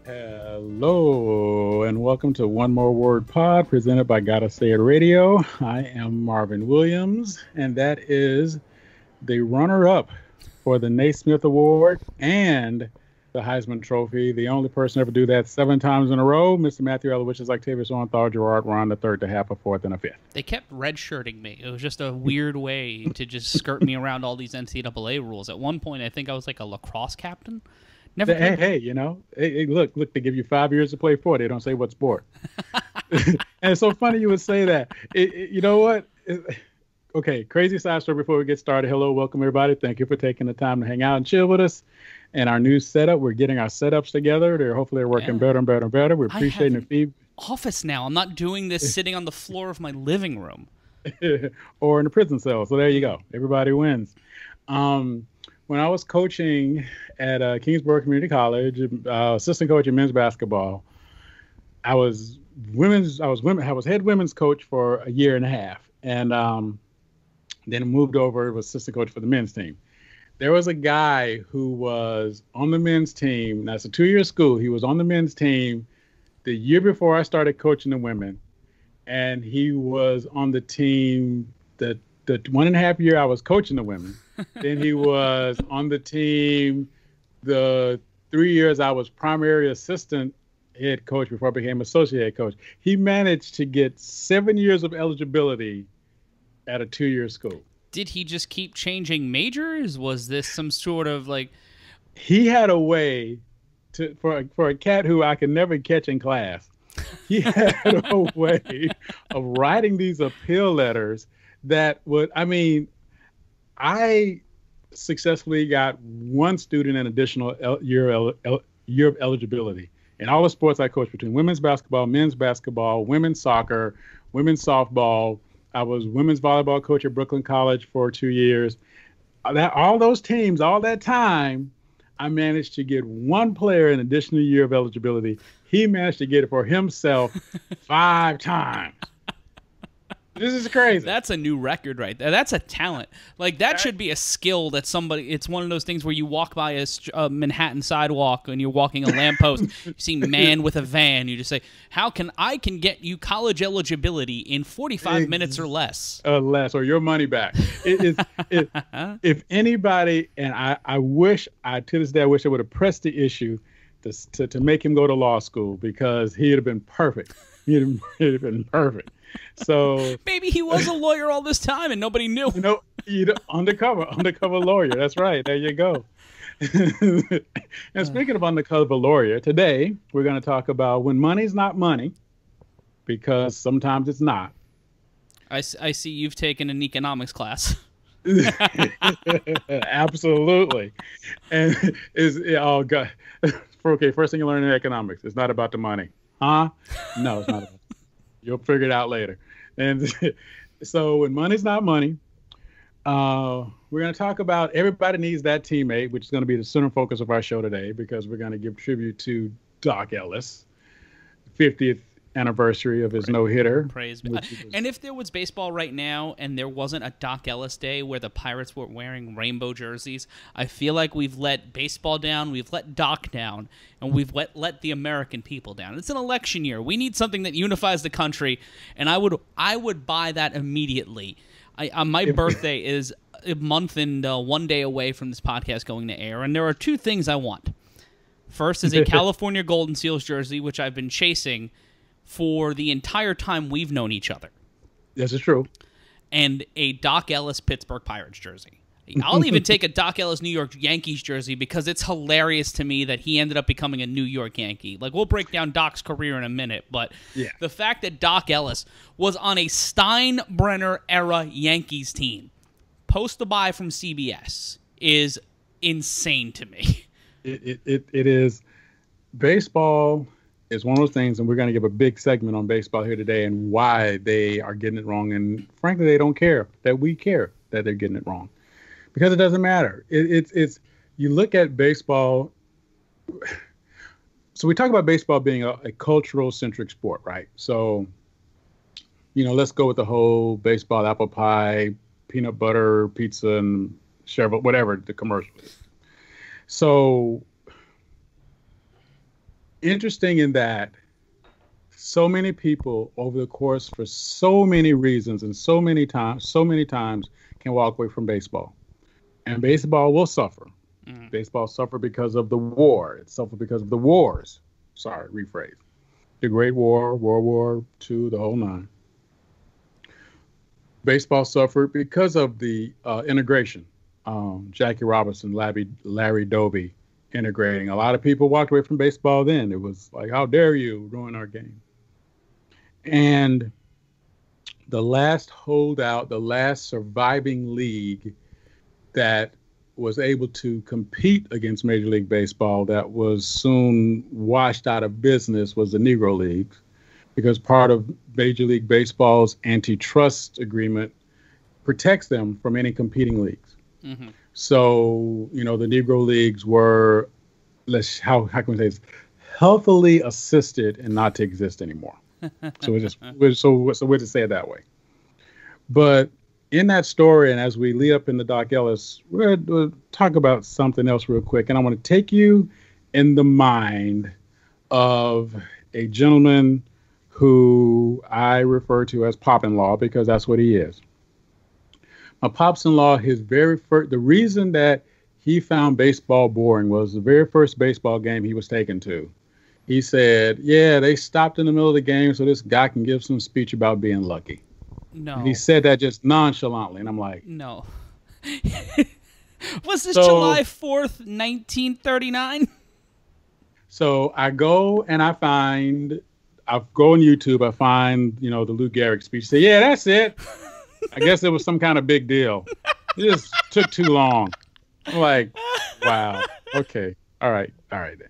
Hello, and welcome to One More Word Pod presented by Gotta Say It Radio. I am Marvin Williams, and that is the runner-up for the Naismith Award and the Heisman Trophy. The only person ever do that 7 times in a row, Mr. Matthew Aloysius, Octavius Orenthal, Gerard Ron, the third, the half, a fourth, and a fifth. They kept redshirting me. It was just a weird way to just skirt me around all these NCAA rules. At one point, I think I was like a lacrosse captain. Never. Hey, you know, look, they give you 5 years to play for. They don't say what sport. And it's so funny you would say that. You know what? Okay, crazy side story before we get started. Hello, welcome everybody. Thank you for taking the time to hang out and chill with us. And our new setup, we're getting our setups together. Hopefully they're working better and better and better. We're appreciating the feedback. Office now. I'm not doing this sitting on the floor of my living room. Or in a prison cell. So there you go. Everybody wins. When I was coaching at Kingsborough Community College, assistant coach in men's basketball, I was head women's coach for a year and a half, and then moved over was assistant coach for the men's team. There was a guy who was on the men's team. That's a 2-year school. He was on the men's team the year before I started coaching the women, and he was on the team the 1.5 year I was coaching the women. Then he was on the team the 3 years I was primary assistant head coach before I became associate head coach. He managed to get 7 years of eligibility at a 2-year school. Did he just keep changing majors? Was this some sort of like... He had a way for a cat who I could never catch in class. He had a way of writing these appeal letters that would, I successfully got one student an additional year of eligibility in all the sports I coached, between women's basketball, men's basketball, women's soccer, women's softball. I was women's volleyball coach at Brooklyn College for 2 years. All those teams, all that time, I managed to get one player an additional year of eligibility. He managed to get it for himself 5 times. This is crazy. That's a new record right there. That's a talent. Like, that should be a skill that somebody... It's one of those things where you walk by a Manhattan sidewalk and you're walking a lamppost. You see man with a van. You just say, how can I get you college eligibility in 45 minutes or less? Or your money back. If anybody... And I wish, to this day, I wish I would have pressed the issue to make him go to law school, because he'd have been perfect. He'd have been perfect. So maybe he was a lawyer all this time and nobody knew. Undercover lawyer. That's right. There you go. And speaking of undercover lawyer, today we're going to talk about when money's not money, because sometimes it's not. I see you've taken an economics class. Absolutely. And first thing you learn in economics, it's not about the money. Huh? No, it's not about You'll figure it out later. And so when money's not money, we're going to talk about everybody needs that teammate, which is going to be the center focus of our show today, because we're going to give tribute to Dock Ellis, 50th anniversary of his no-hitter. Praise be. And if there was baseball right now and there wasn't a Dock Ellis day where the Pirates were wearing rainbow jerseys, I feel like we've let baseball down, we've let Dock down, and we've let the American people down. It's an election year. We need something that unifies the country, and I would buy that immediately. My birthday is a month and 1 day away from this podcast going to air, and there are 2 things I want. First is a California Golden Seals jersey, which I've been chasing for the entire time we've known each other. This is true. And a Dock Ellis Pittsburgh Pirates jersey. I'll even take a Dock Ellis New York Yankees jersey, because it's hilarious to me that he ended up becoming a New York Yankee. Like, we'll break down Doc's career in a minute, but the fact that Dock Ellis was on a Steinbrenner-era Yankees team post the buy from CBS is insane to me. It is. Baseball is one of those things, and we're going to give a big segment on baseball here today and why they are getting it wrong. And frankly, they don't care that we care that they're getting it wrong, because it doesn't matter. It's you look at baseball. So we talk about baseball being a cultural centric sport, right? So, let's go with the whole baseball, apple pie, peanut butter, pizza, and Chevrolet, whatever the commercial is. So interesting in that so many people over the course for so many reasons and so many times can walk away from baseball. And baseball will suffer. Mm. Baseball suffered because of the war. It suffered because of the wars. Sorry, rephrase. The Great War, World War II, the whole nine. Baseball suffered because of the integration. Jackie Robinson, Larry Doby integrating. A lot of people walked away from baseball then. It was like, how dare you ruin our game? And the last holdout, the last surviving league that was able to compete against Major League Baseball that was soon washed out of business was the Negro Leagues, because part of Major League Baseball's antitrust agreement protects them from any competing leagues. Mm-hmm. So, the Negro Leagues were, how can we say this, healthily assisted and not to exist anymore. So we'll just say it that way. But in that story, and as we lead up in the Dock Ellis, we'll talk about something else real quick. And I want to take you in the mind of a gentleman who I refer to as Pop-in-Law, because that's what he is. My pops-in-law, the reason that he found baseball boring was the very first baseball game he was taken to. He said, yeah, they stopped in the middle of the game so this guy can give some speech about being lucky. No. And he said that just nonchalantly, and I'm like... No. Was this July 4th, 1939? So I go and I go on YouTube, I find, the Lou Gehrig speech. Say, yeah, that's it. I guess it was some kind of big deal. It just took too long. I'm like, wow, okay, all right then.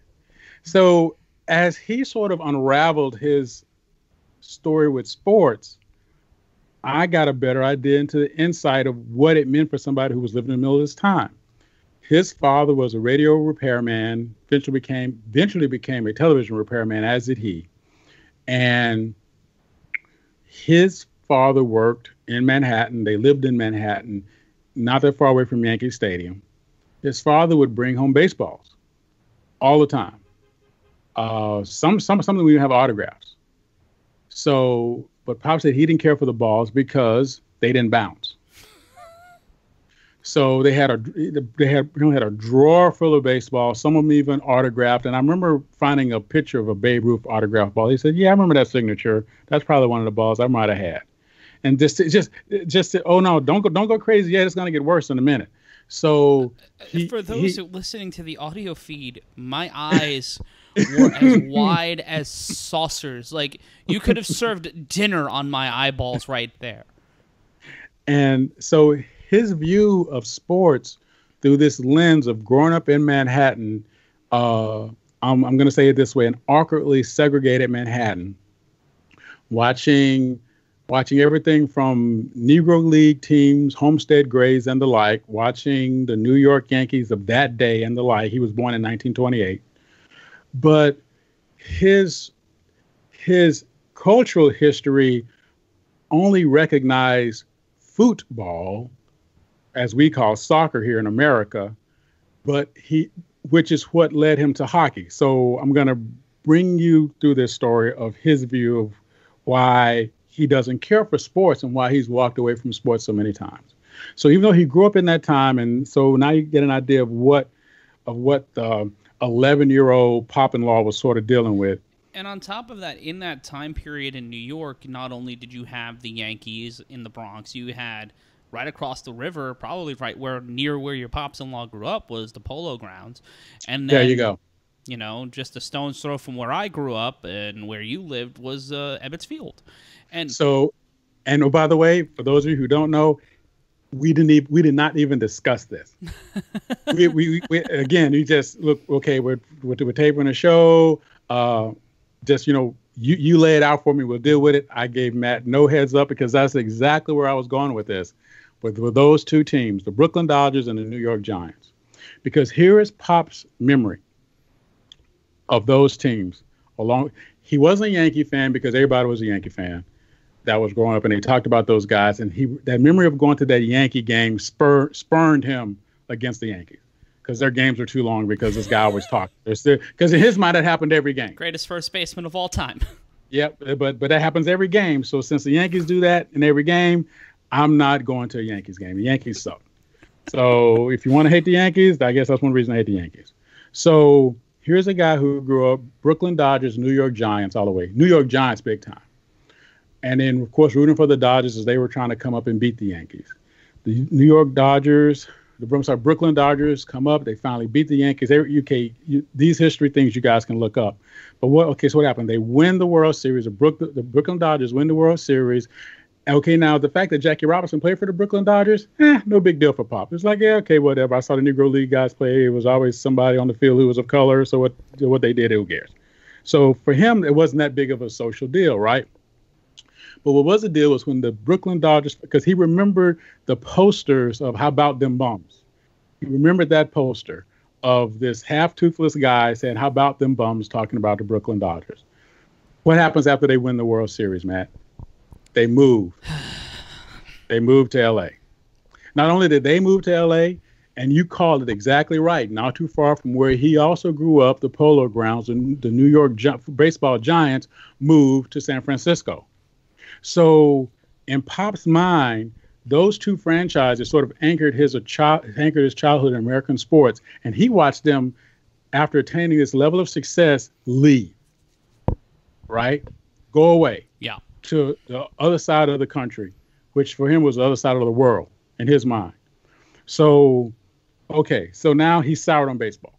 So as he sort of unraveled his story with sports, I got a better idea into the insight of what it meant for somebody who was living in the middle of his time. His father was a radio repairman, eventually became a television repairman, as did he. And his father worked in Manhattan. They lived in Manhattan, not that far away from Yankee Stadium. His father would bring home baseballs all the time. Some we have autographs. So, but Pop said he didn't care for the balls because they didn't bounce. So they had a drawer full of baseballs, some of them even autographed. And I remember finding a picture of a Babe Ruth autographed ball. He said, yeah, I remember that signature. That's probably one of the balls I might have had. And oh no, don't go crazy yet. It's going to get worse in a minute. So for those listening to the audio feed, my eyes were as wide as saucers. Like you could have served dinner on my eyeballs right there. And so his view of sports through this lens of growing up in Manhattan, I'm going to say it this way, an awkwardly segregated Manhattan, watching everything from Negro League teams, Homestead Grays and the like, watching the New York Yankees of that day and the like. He was born in 1928. But his cultural history only recognized football, as we call soccer here in America, which is what led him to hockey. So I'm going to bring you through this story of his view of why he doesn't care for sports and why he's walked away from sports so many times. So even though he grew up in that time, and so now you get an idea of what the 11-year-old Pop-in-Law was sort of dealing with. And on top of that, in that time period in New York, not only did you have the Yankees in the Bronx, you had right across the river, probably near where your Pops-in-Law grew up, was the Polo Grounds. And then, there you go. Just a stone's throw from where I grew up and where you lived was Ebbets Field. And so, oh, by the way, for those of you who don't know, we did not even discuss this. we again, you just look, okay, we're taping a show. You lay it out for me. We'll deal with it. I gave Matt no heads up because that's exactly where I was going with this, with those two teams, the Brooklyn Dodgers and the New York Giants. Because here is Pop's memory of those teams. He wasn't a Yankee fan because everybody was a Yankee fan that was growing up, and they talked about those guys. And that memory of going to that Yankee game spurned him against the Yankees because their games are too long because this guy always talks. Because in his mind, that happened every game. Greatest first baseman of all time. Yep, but that happens every game. So since the Yankees do that in every game, I'm not going to a Yankees game. The Yankees suck. So if you want to hate the Yankees, I guess that's one reason I hate the Yankees. So here's a guy who grew up Brooklyn Dodgers, New York Giants all the way. New York Giants big time. And then, of course, rooting for the Dodgers as they were trying to come up and beat the Yankees. The New York Dodgers, Brooklyn Dodgers come up. They finally beat the Yankees. These history things you guys can look up. But so what happened? They win the World Series. The Brooklyn Dodgers win the World Series. Okay, now the fact that Jackie Robinson played for the Brooklyn Dodgers, no big deal for Pop. It's like, yeah, okay, whatever. I saw the Negro League guys play. It was always somebody on the field who was of color. So what they did, who cares? So for him, it wasn't that big of a social deal, right? But what was the deal was when the Brooklyn Dodgers, because he remembered the posters of How About Them Bums. He remembered that poster of this half-toothless guy saying, how about them bums, talking about the Brooklyn Dodgers. What happens after they win the World Series, Matt? They move. They move to L.A. Not only did they move to L.A., and you called it exactly right, not too far from where he also grew up, the Polo Grounds, and the New York baseball Giants moved to San Francisco. So in Pop's mind, those two franchises sort of anchored his childhood in American sports, and he watched them, after attaining this level of success, leave, right? Go away. Yeah. To the other side of the country, which for him was the other side of the world in his mind. So, okay, so now he's soured on baseball.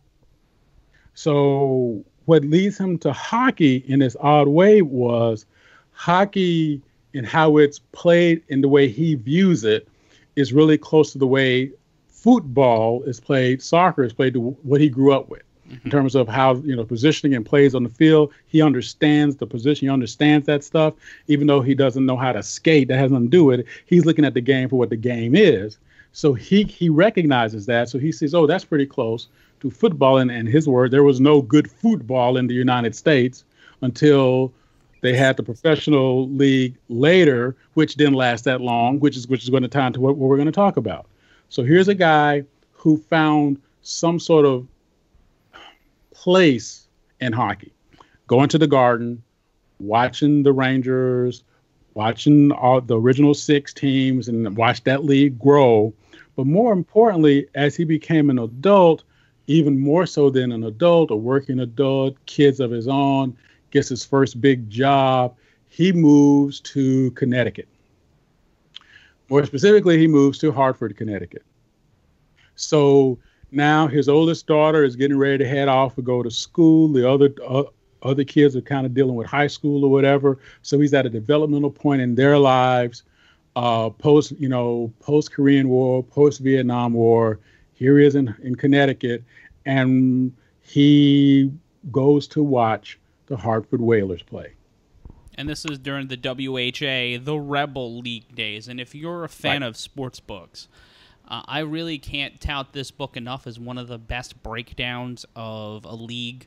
So what leads him to hockey in this odd way was hockey, and how it's played in the way he views it is really close to the way football is played, soccer is played, to what he grew up with. Mm-hmm. In terms of how, positioning and plays on the field. He understands the position. He understands that stuff, even though he doesn't know how to skate. That has nothing to do with it. He's looking at the game for what the game is. So he recognizes that. So he says, oh, that's pretty close to football. And in his word, there was no good football in the United States until they had the professional league later, which didn't last that long, which is going to tie into what we're going to talk about. So here's a guy who found some sort of place in hockey, going to the Garden, watching the Rangers, watching all the original 6 teams, and watch that league grow. But more importantly, as he became an adult, even more so than an adult, a working adult, kids of his own, gets his first big job, he moves to Connecticut. More specifically, he moves to Hartford, Connecticut. So now his oldest daughter is getting ready to head off to go to school. The other kids are kind of dealing with high school or whatever. So he's at a developmental point in their lives, post-Korean War, post-Vietnam War. Here he is in Connecticut, and he goes to watch the Hartford Whalers play. And this is during the WHA, the Rebel League days. And if you're a fan of sports books, I really can't tout this book enough as one of the best breakdowns of a league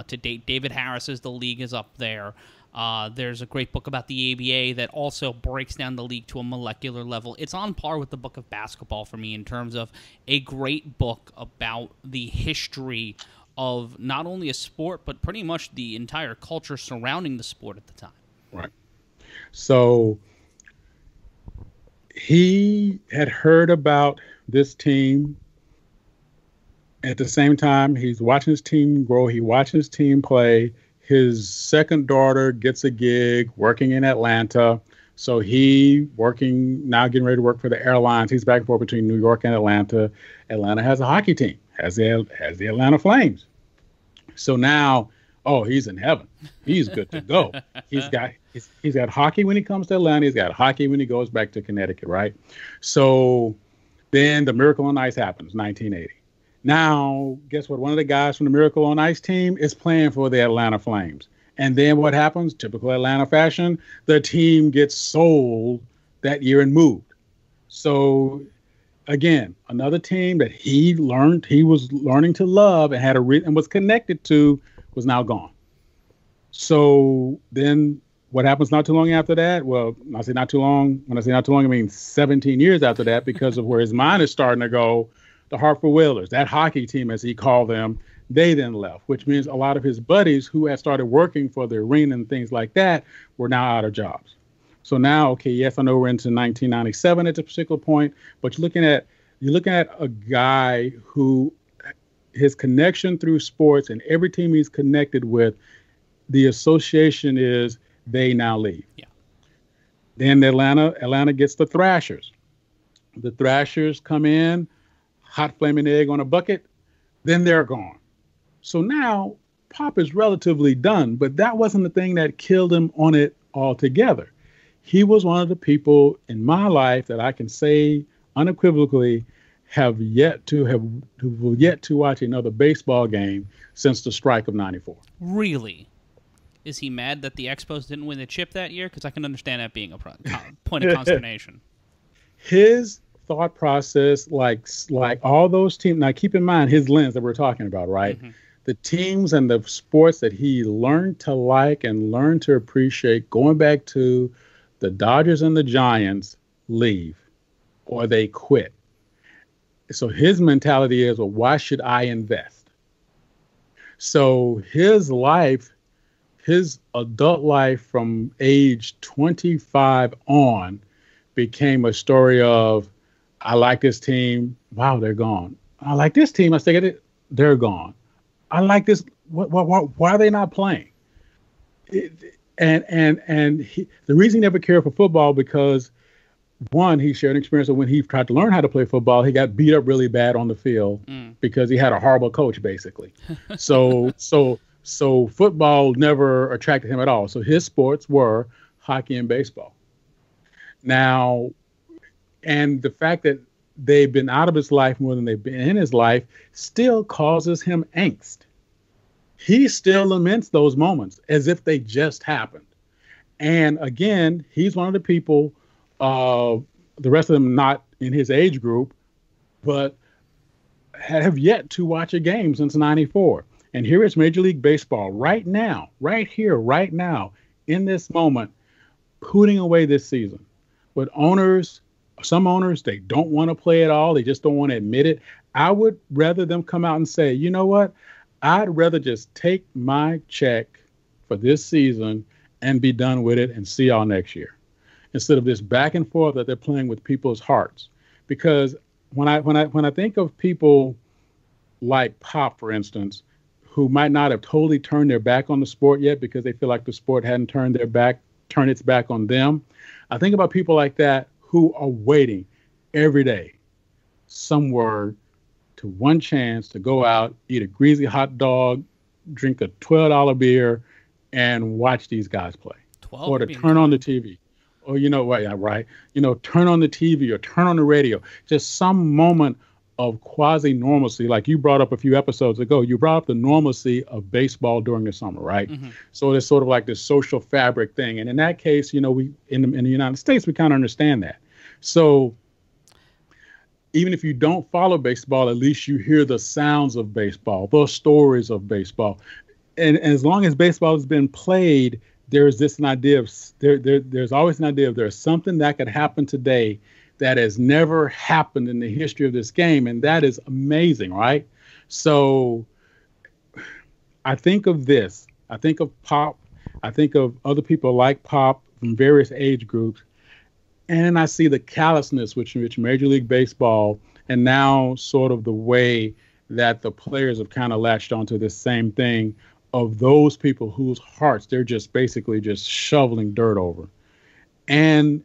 to date. David Harris's The League is up there. There's a great book about the ABA that also breaks down the league to a molecular level. It's on par with the book of basketball for me in terms of a great book about the history of not only a sport, but pretty much the entire culture surrounding the sport at the time. Right. So he had heard about this team. At the same time, he's watching his team grow. He watches his team play. His second daughter gets a gig working in Atlanta. So he getting ready to work for the airlines. He's back and forth between New York and Atlanta. Atlanta has a hockey team, has the Atlanta Flames. So now, he's in heaven. He's good to go. He's got hockey when he comes to Atlanta. He's got hockey when he goes back to Connecticut, right? So then the Miracle on Ice happens, 1980. Now, guess what? One of the guys from the Miracle on Ice team is playing for the Atlanta Flames. And then what happens? Typical Atlanta fashion, the team gets sold that year and moved. So again, another team that he was learning to love and had and was connected to was now gone. So then what happens not too long after that? Well, I say not too long. When I say not too long, I mean 17 years after that, because of where his mind is starting to go. the Hartford Whalers, that hockey team, as he called them, they then left, which means a lot of his buddies who had started working for the arena and things like that were now out of jobs. So now, okay, yes, I know we're into 1997 at this particular point, but you're looking at a guy who his connection through sports and every team he's connected with, the association is they now leave. Yeah. Then Atlanta gets the Thrashers. The Thrashers come in, hot flaming egg on a bucket, then they're gone. So now Pop is relatively done, but that wasn't the thing that killed him on it altogether. He was one of the people in my life that I can say unequivocally have yet to watch another baseball game since the strike of '94. Really? Is he mad that the Expos didn't win the chip that year? Because I can understand that being a point of consternation. His thought process, like all those teams, now keep in mind his lens that we're talking about, right? Mm-hmm. The teams and the sports that he learned to like and learned to appreciate, going back to the Dodgers and the Giants, leave or they quit. So his mentality is, well, why should I invest? So his adult life from age 25 on became a story of, I like this team. Wow, they're gone. I like this team. I say they're gone. I like this. Why are they not playing? The reason he never cared for football because, one, he shared an experience of when he tried to learn how to play football, he got beat up really bad on the field because he had a horrible coach, basically. So football never attracted him at all. So his sports were hockey and baseball. Now, and the fact that they've been out of his life more than they've been in his life still causes him angst. He still laments those moments as if they just happened. And again, he's one of the people, the rest of them not in his age group, but have yet to watch a game since '94. And here is Major League Baseball right now, right here, right now, in this moment, putting away this season. With some owners, they don't want to play at all. They just don't want to admit it. I would rather them come out and say, you know what? I'd rather just take my check for this season and be done with it and see y'all next year, instead of this back and forth that they're playing with people's hearts. Because when I think of people like Pop, for instance, who might not have totally turned their back on the sport yet because they feel like the sport hadn't turned its back on them. I think about people like that who are waiting every day somewhere to one chance to go out, eat a greasy hot dog, drink a $12 beer, and watch these guys play. Or to turn on the TV. Or, right. Turn on the TV or turn on the radio. Just some moment of quasi-normalcy, like you brought up a few episodes ago. You brought up the normalcy of baseball during the summer, right? Mm-hmm. So it's sort of like this social fabric thing. And in that case, we in the United States, we kind of understand that. So even if you don't follow baseball, at least you hear the sounds of baseball, the stories of baseball. And as long as baseball has been played, there's this an idea of there's always an idea of there's something that could happen today that has never happened in the history of this game. And that is amazing, right? So I think of this. I think of Pop. I think of other people like Pop from various age groups. And I see the callousness which Major League Baseball and now sort of the way that the players have kind of latched onto this same thing of those people whose hearts they're just basically just shoveling dirt over. And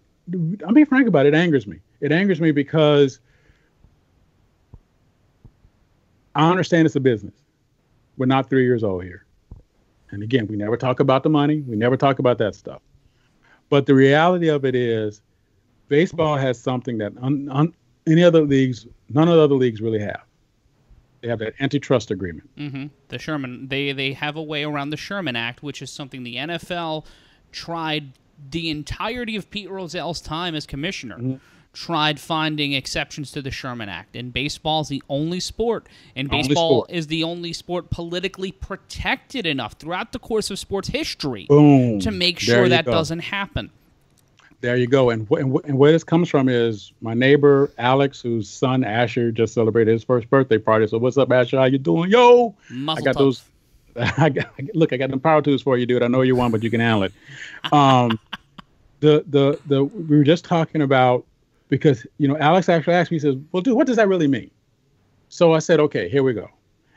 I'll be frank about it, it angers me. It angers me because I understand it's a business. We're not 3 years old here. And again, we never talk about the money. We never talk about that stuff. But the reality of it is baseball has something that none of the other leagues really have. They have that antitrust agreement. Mm-hmm. The Sherman, they have a way around the Sherman Act, which is something the NFL tried the entirety of Pete Rozelle's time as commissioner. Mm-hmm. Tried finding exceptions to the Sherman Act. And baseball is the only sport. And baseball is the only sport politically protected enough throughout the course of sports history to make sure that doesn't happen. There you go. And where this comes from is my neighbor Alex, whose son Asher just celebrated his first birthday party. So what's up, Asher? How you doing? Yo, Muzzle I got tough. those. Look, I got them power tools for you, dude. I know you won, but you can handle it. We were just talking about, because Alex actually asked me, he says, well, dude, what does that really mean? So I said, okay, here we go.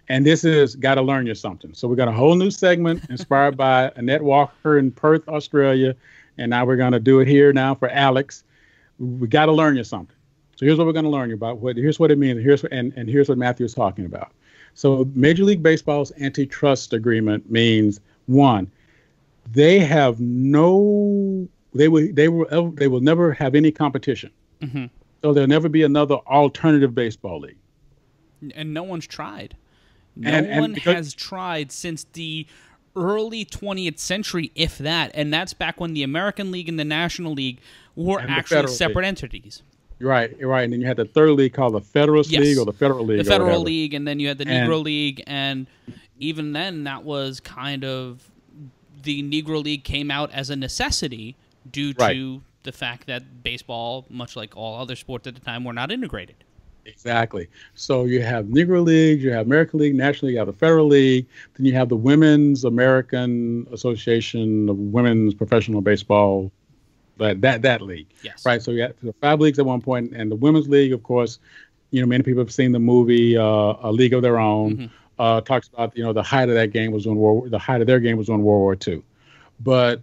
And this is got to learn you something. So we got a whole new segment inspired by Annette Walker in Perth, Australia. And now we're going to do it here now for Alex. We got to learn you something. So here's what we're going to learn you about. Here's what it means. And here's what Matthew is talking about. So Major League Baseball's antitrust agreement means, one, they will never have any competition. Mm-hmm. So there'll never be another alternative baseball league. And no one's tried. No one has tried since the early 20th century, if that. And that's back when the American League and the National League were actually separate entities. Right. And then you had the third league called the Federalist League or the Federal League. The Federal League, and then you had the Negro League, and even then that was kind of, the Negro League came out as a necessity due to the fact that baseball, much like all other sports at the time, were not integrated. Exactly. So you have Negro League, you have American League, National League, you have the Federal League, then you have the Women's American Association of Women's Professional Baseball, that league. Yes. Right. So you had the 5 leagues at one point, and the Women's League, of course, many people have seen the movie A League of Their Own. Mm-hmm. Talks about the height of that game was on the height of their game was on World War II, but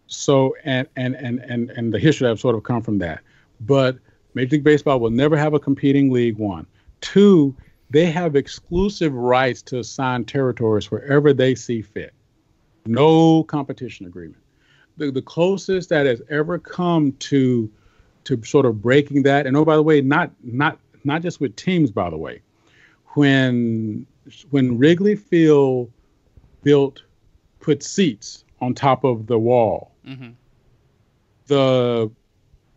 so and the history have sort of come from that, but Major League Baseball will never have a competing league, one. Two, they have exclusive rights to assign territories wherever they see fit. No competition agreement. The closest that has ever come to sort of breaking that, and by the way, not just with teams, by the way, when Wrigley Field put seats on top of the wall, mm-hmm. the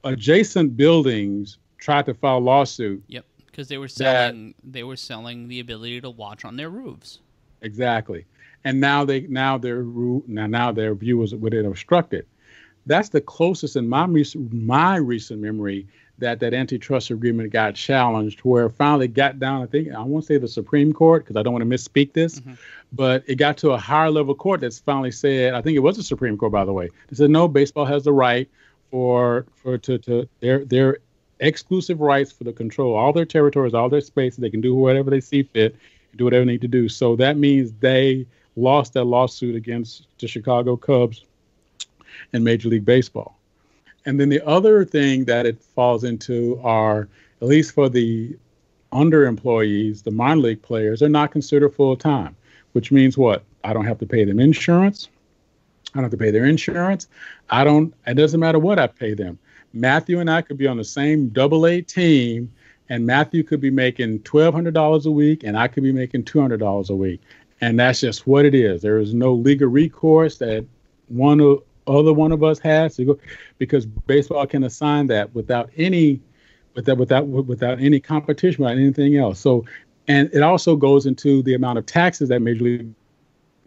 adjacent buildings tried to file a lawsuit. Yep, because they were selling the ability to watch on their roofs. Exactly, and now their view was would it obstruct it. That's the closest in my recent memory that antitrust agreement got challenged, where it finally got down. I won't say the Supreme Court because I don't want to misspeak this, mm-hmm. but it got to a higher level court that's finally said. I think it was the Supreme Court, by the way. They said no, baseball has the right for their exclusive rights for the control all their territories, all their spaces. They can do whatever they see fit, do whatever they need to do. So that means they lost that lawsuit against the Chicago Cubs and Major League Baseball. And then the other thing that it falls into are, at least for the underemployees, the minor league players, they're not considered full time, which means what? I don't have to pay them insurance. I don't have to pay their insurance. It doesn't matter what I pay them. Matthew and I could be on the same AA team, and Matthew could be making $1,200 a week, and I could be making $200 a week. And that's just what it is. There is no legal recourse that one of us has to go, because baseball can assign that without any competition, without anything else. So, and it also goes into the amount of taxes that Major League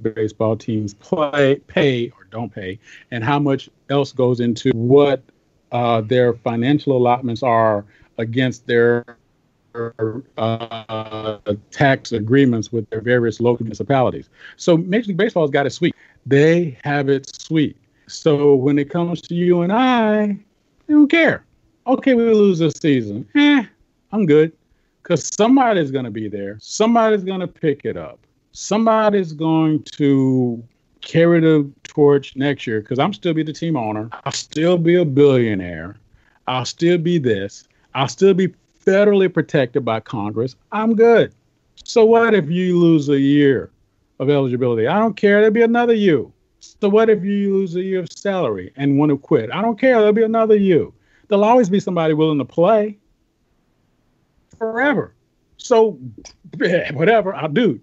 Baseball teams pay or don't pay, and how much else goes into what their financial allotments are against their tax agreements with their various local municipalities. So Major League Baseball has got it sweet. They have it sweet. So when it comes to you and I, they don't care. Okay, we lose this season. I'm good, because somebody's going to be there. Somebody's going to pick it up. Somebody's going to carry the torch next year, because I'm still be the team owner. I'll still be a billionaire. I'll still be this. I'll still be federally protected by Congress. I'm good. So what if you lose a year of eligibility? I don't care. There'll be another you. So what if you lose a year of salary and want to quit? I don't care. There'll be another you. There'll always be somebody willing to play forever. So whatever, I'll do.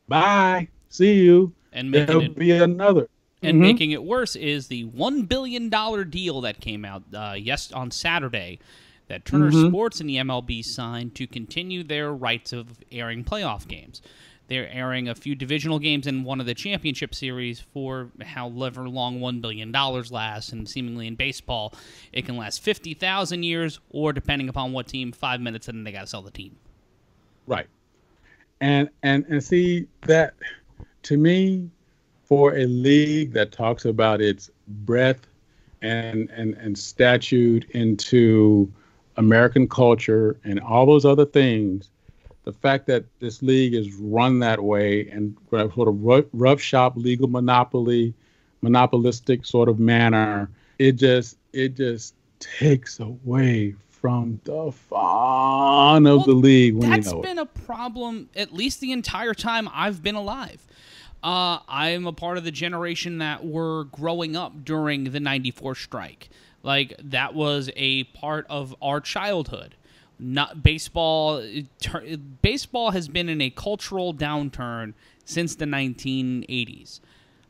Bye. See you. And there'll be another. And making it worse is the $1 billion deal that came out on Saturday that Turner Sports and the MLB signed to continue their rights of airing playoff games. They're airing a few divisional games and one of the championship series for however long $1 billion lasts, and seemingly in baseball, it can last 50,000 years, or depending upon what team, 5 minutes, and then they got to sell the team. Right. And see that, to me, for a league that talks about its breadth and statute into American culture and all those other things, the fact that this league is run that way and sort of rough shop legal monopolistic sort of manner, it just takes away from the fun of the league when you know it. That's been a problem at least the entire time I've been alive. I'm a part of the generation that were growing up during the '94 strike. Like, that was a part of our childhood. Not baseball. Baseball has been in a cultural downturn since the 1980s,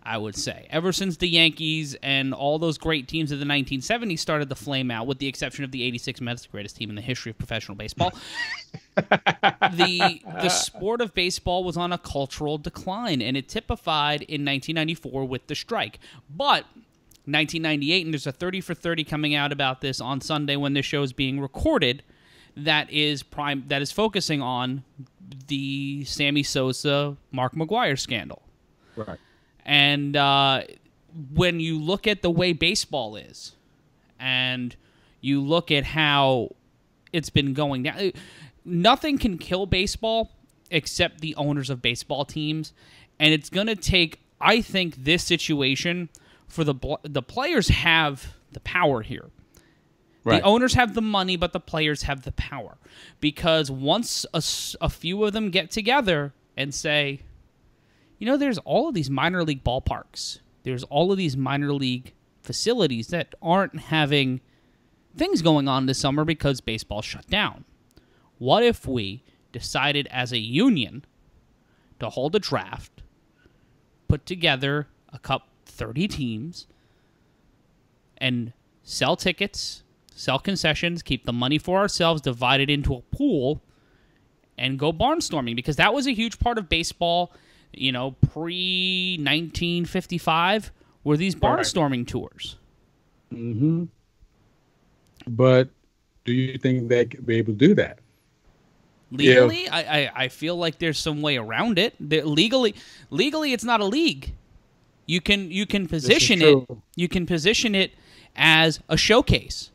I would say. Ever since the Yankees and all those great teams of the 1970s started to flame out, with the exception of the '86 Mets, the greatest team in the history of professional baseball. The sport of baseball was on a cultural decline, and it typified in 1994 with the strike. But 1998, and there's a 30 for 30 coming out about this on Sunday when this show is being recorded, that is focusing on the Sammy Sosa, Mark McGwire scandal. Right. And when you look at the way baseball is, and you look at how it's been going down, nothing can kill baseball except the owners of baseball teams. And it's going to take, I think, this situation for the players have the power here. Right. The owners have the money, but the players have the power. Because once a few of them get together and say, you know, there's all of these minor league ballparks, there's all of these minor league facilities that aren't having things going on this summer because baseball shut down. What if we decided as a union to hold a draft, put together 30 teams, and sell tickets, sell concessions, keep the money for ourselves, divide it into a pool, and go barnstorming? Because that was a huge part of baseball, you know, pre-1955, were these barnstorming tours. Mm-hmm. But do you think they could be able to do that? Legally, I feel like there's some way around it. Legally, it's not a league. You can position it. You can position it as a showcase.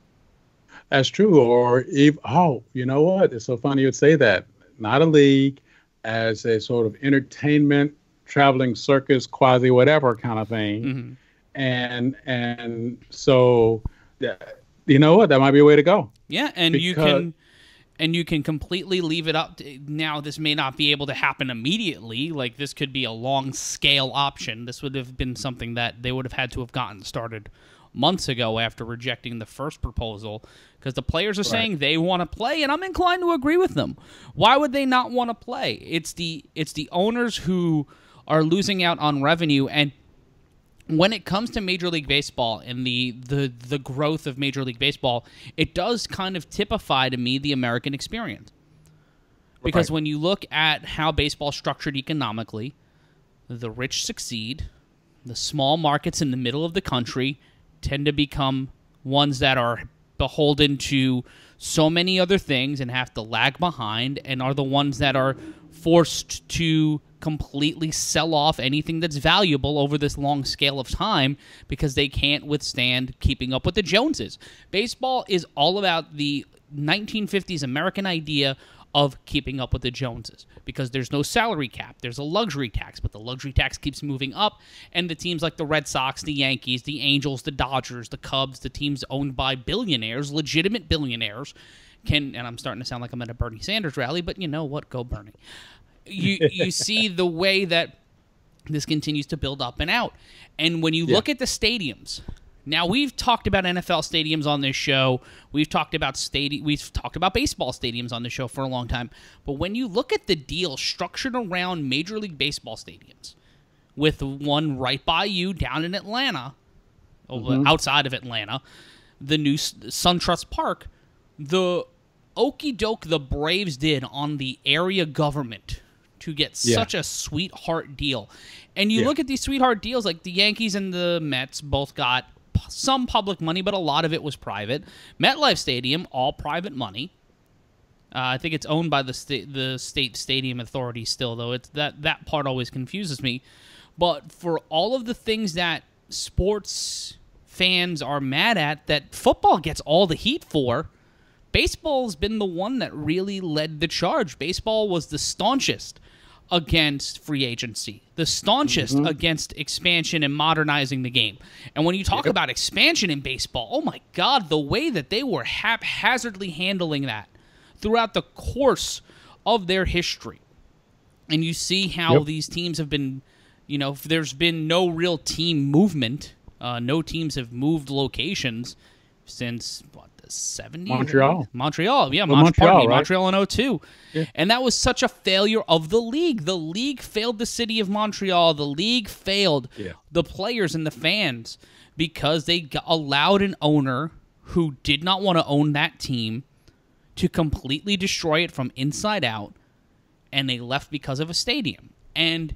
That's true. Or you know what? It's so funny you'd say that. Not a league, as a sort of entertainment, traveling circus, quasi whatever kind of thing. Mm-hmm. And so, you know what? That might be a way to go. Yeah, and you can completely leave it up to, now this may not be able to happen immediately. Like, this could be a long scale option. This would have been something that they would have had to have gotten started months ago after rejecting the first proposal, because the players are saying they want to play, and I'm inclined to agree with them. Why would they not want to play? It's the owners who are losing out on revenue. And when it comes to Major League Baseball and the growth of Major League Baseball, it does kind of typify to me the American experience. Because when you look at how baseball is structured economically, the rich succeed, the small markets in the middle of the country tend to become ones that are beholden to so many other things and have to lag behind, and are the ones that are forced to completely sell off anything that's valuable over this long scale of time because they can't withstand keeping up with the Joneses. Baseball is all about the 1950s American idea of keeping up with the Joneses, because there's no salary cap. There's a luxury tax, but the luxury tax keeps moving up, and the teams like the Red Sox, the Yankees, the Angels, the Dodgers, the Cubs, the teams owned by billionaires, legitimate billionaires, and I'm starting to sound like I'm at a Bernie Sanders rally, but you know what? Go Bernie. You see the way that this continues to build up and out. And when you look at the stadiums, now we've talked about NFL stadiums on this show. We've talked about baseball stadiums on the show for a long time. But when you look at the deal structured around Major League Baseball stadiums, with one right by you down in Atlanta, outside of Atlanta, the new SunTrust Park, the okey doke the Braves did on the area government to get such a sweetheart deal. And you look at these sweetheart deals, like the Yankees and the Mets both got some public money, but a lot of it was private. MetLife Stadium, all private money. I think it's owned by the state stadium authority still, though. It's that part always confuses me. But for all of the things that sports fans are mad at, that football gets all the heat for, baseball's been the one that really led the charge. Baseball was the staunchest against free agency, the staunchest against expansion and modernizing the game. And when you talk about expansion in baseball, oh my God, the way that they were haphazardly handling that throughout the course of their history. And you see how these teams have been, there's been no real team movement. No teams have moved locations since, the 70s? Montreal, yeah. Montreal, right? Montreal in 2002. Yeah. And that was such a failure of the league. The league failed the city of Montreal. The league failed the players and the fans because they allowed an owner who did not want to own that team to completely destroy it from inside out, and they left because of a stadium. And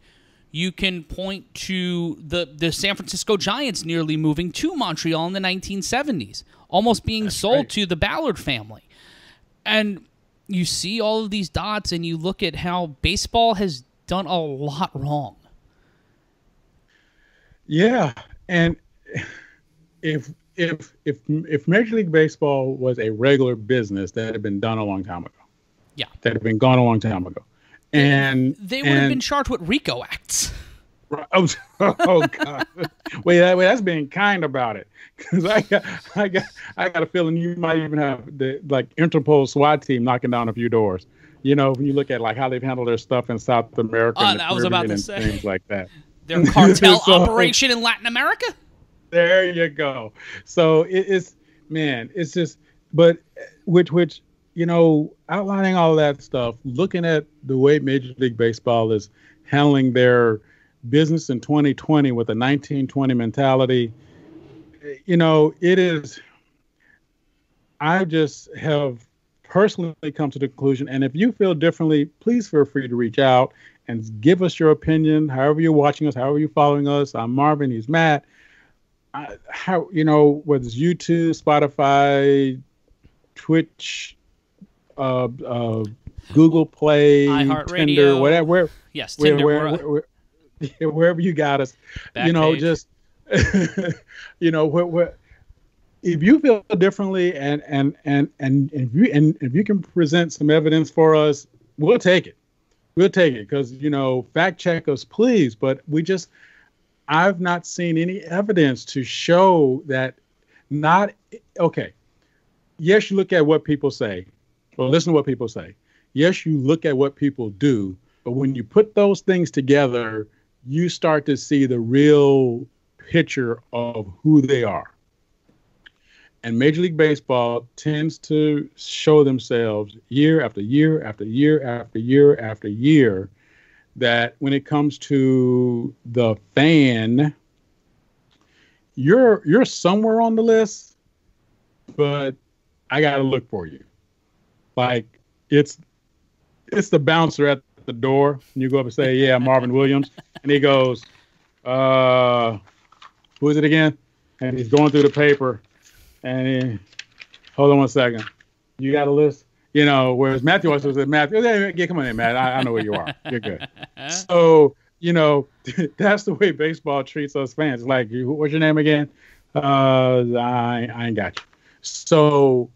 you can point to the San Francisco Giants nearly moving to Montreal in the 1970s, almost being sold to the Ballard family. And you see all of these dots, and you look at how baseball has done a lot wrong. Yeah, and if Major League Baseball was a regular business, that had been done a long time ago. Yeah, that had been gone a long time ago. And they would have been charged with RICO acts. Oh God! Wait, that's being kind about it, because I got a feeling you might even have the Interpol SWAT team knocking down a few doors. When you look at how they've handled their stuff in South America, and I was about to say things like that. Their cartel operation in Latin America. There you go. So it's just, but which outlining all of that stuff, looking at the way Major League Baseball is handling their business in 2020 with a 1920 mentality, it is, I just have personally come to the conclusion, and if you feel differently, please feel free to reach out and give us your opinion, however you're watching us, however you're following us. I'm Marvin, he's Matt. Whether it's YouTube, Spotify, Twitch, Google Play, Tinder, whatever. Yes, Tinder. Wherever you got us, just if you feel differently, and if you can present some evidence for us, we'll take it. We'll take it, because fact check us, please. But I've not seen any evidence to show that. Yes, you look at what people say, or listen to what people say. Yes, you look at what people do, but when you put those things together, you start to see the real picture of who they are. And Major League Baseball tends to show themselves year after year after year after year after year that when it comes to the fan, you're somewhere on the list, but I got to look for you. It's the bouncer at the door, and you go up and say, "Yeah, Marvin Williams," and he goes, "Who is it again?" And he's going through the paper, and hold on one second, you got a list, Whereas Matthew also said, "Matthew, yeah, come on in, Matt. I know where you are. You're good." So that's the way baseball treats us fans. It's like, what's your name again? I ain't got you. So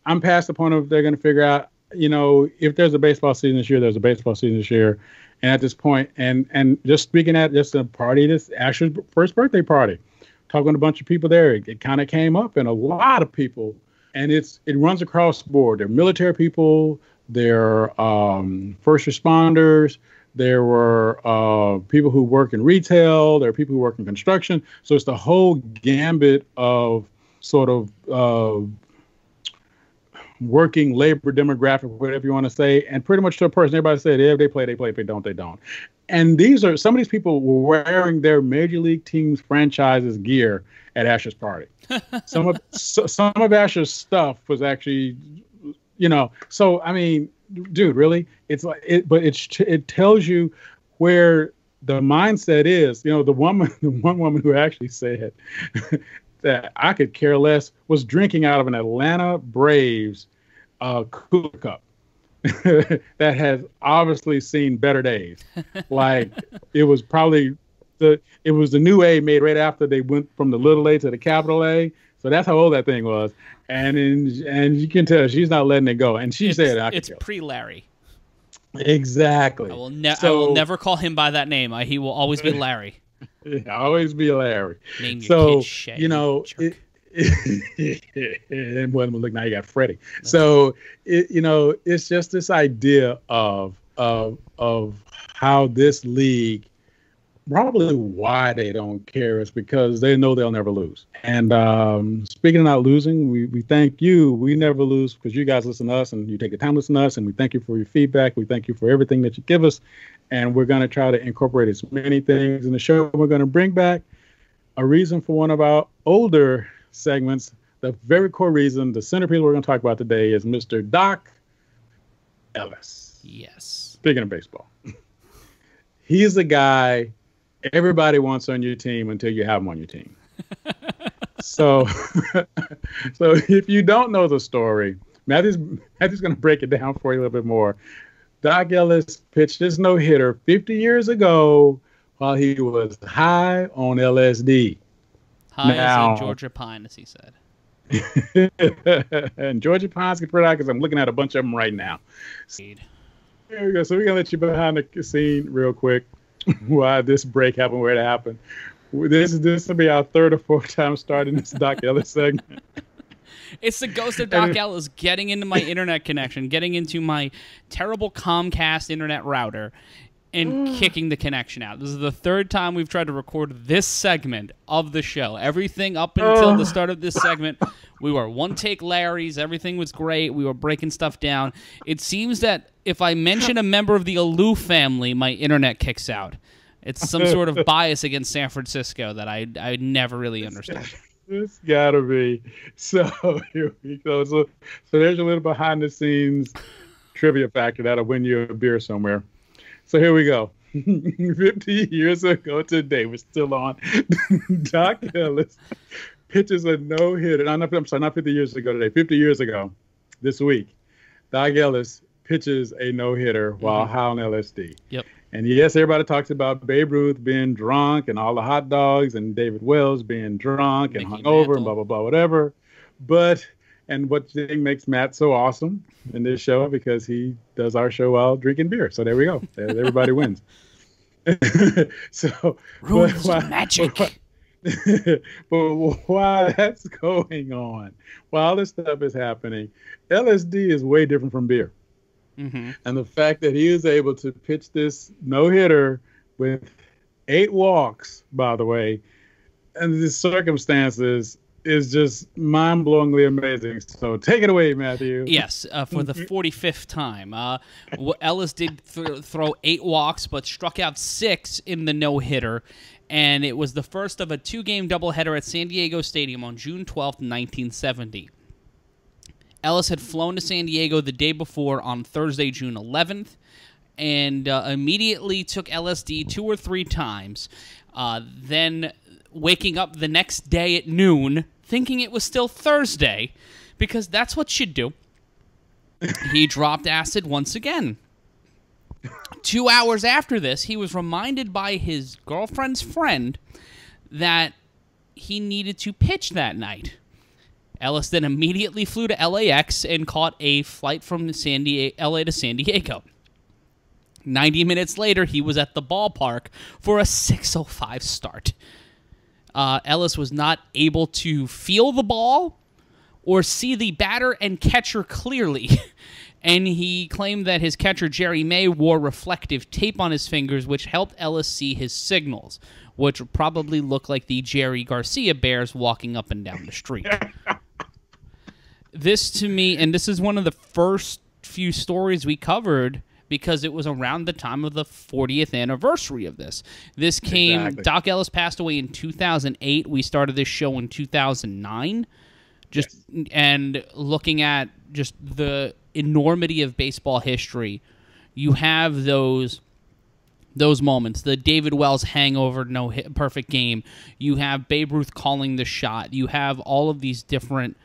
I'm past the point of they're going to figure out, if there's a baseball season this year, there's a baseball season this year. And at this point, and just speaking at just a party, this Asher's first birthday party, talking to a bunch of people there, it kind of came up, and a lot of people, and it runs across the board. There are military people, there are first responders, there were people who work in retail, there are people who work in construction. So it's the whole gambit of sort of working labor demographic, whatever you want to say, and pretty much to a person, everybody said, if they play, they play. If they don't, they don't. And some of these people were wearing their major league teams franchises gear at Asher's party. Some of Asher's stuff was actually, so I mean, dude, really? It's like but it tells you where the mindset is. You know, the one woman who actually said that I could care less was drinking out of an Atlanta Braves cooler cup that has obviously seen better days. Like it was probably the new A made right after they went from the little A to the capital A. So that's how old that thing was. And you can tell she's not letting it go. And she said, "It's pre-Larry." Exactly. I will never call him by that name. He will always be Larry. Always be Larry. Name your kid Shay, you know, and one look, now you got Freddie. So you know, it's just this idea of how this league, probably why they don't care is because they know they'll never lose. And speaking of not losing, we thank you. We never lose because you guys listen to us and you take the time to listen to us, and we thank you for your feedback. We thank you for everything that you give us, and we're going to try to incorporate as many things in the show. We're going to bring back a reason for one of our older segments. The very core reason, the centerpiece we're going to talk about today is Mr. Dock Ellis. Yes. Speaking of baseball, he's the guy everybody wants on your team until you have him on your team. So if you don't know the story, Matthew's going to break it down for you a little bit more. Dock Ellis pitched his no-hitter 50 years ago while he was high on LSD. High as in Georgia Pine, as he said. And Georgia Pine's good for that because I'm looking at a bunch of them right now. Here we go. So we're going to let you behind the scene real quick. Why this break happened, where it happened. This will be our third or fourth time starting this Dock Ellis segment. It's the ghost of Dock Ellis getting into my internet connection, getting into my terrible Comcast internet router, and kicking the connection out. This is the third time we've tried to record this segment of the show. Everything up until the start of this segment, we were one-take Larrys. Everything was great. We were breaking stuff down. It seems that if I mention a member of the Alou family, my internet kicks out. It's some sort of bias against San Francisco that I never really understood. It's gotta be. So here we go. So there's a little behind-the-scenes trivia factor that'll win you a beer somewhere. So here we go. 50 years ago today, we're still on. Dock Ellis pitches a no-hitter. I'm sorry, not 50 years ago today. 50 years ago this week, Dock Ellis pitches a no-hitter while high on LSD. Yep. And yes, everybody talks about Babe Ruth being drunk and all the hot dogs and David Wells being drunk and hungover and blah, blah, blah, whatever. And what thing makes Matt so awesome in this show because he does our show while drinking beer. So there we go. Everybody wins. So rules of magic. But while that's going on, while this stuff is happening, LSD is way different from beer. Mm-hmm. And the fact that he was able to pitch this no-hitter with 8 walks, by the way, and the circumstances is just mind-blowingly amazing. So take it away, Matthew. Yes, for the 45th time. Ellis did throw 8 walks, but struck out 6 in the no-hitter, and it was the first of a 2-game doubleheader at San Diego Stadium on June 12th, 1970. Ellis had flown to San Diego the day before on Thursday, June 11th, and immediately took LSD 2 or 3 times. Then waking up the next day at noon, thinking it was still Thursday, because that's what you'd do. He dropped acid once again. 2 hours after this, he was reminded by his girlfriend's friend that he needed to pitch that night. Ellis then immediately flew to LAX and caught a flight from LA to San Diego. 90 minutes later, he was at the ballpark for a 6:05 start. Ellis was not able to feel the ball or see the batter and catcher clearly, and he claimed that his catcher, Jerry May, wore reflective tape on his fingers, which helped Ellis see his signals, which probably looked like the Jerry Garcia Bears walking up and down the street. This, to me, and this is one of the first few stories we covered because it was around the time of the 40th anniversary of this. This came, exactly. Dock Ellis passed away in 2008. We started this show in 2009. And looking at just the enormity of baseball history, you have those moments. The David Wells hangover, no hit, perfect game. You have Babe Ruth calling the shot. You have all of these different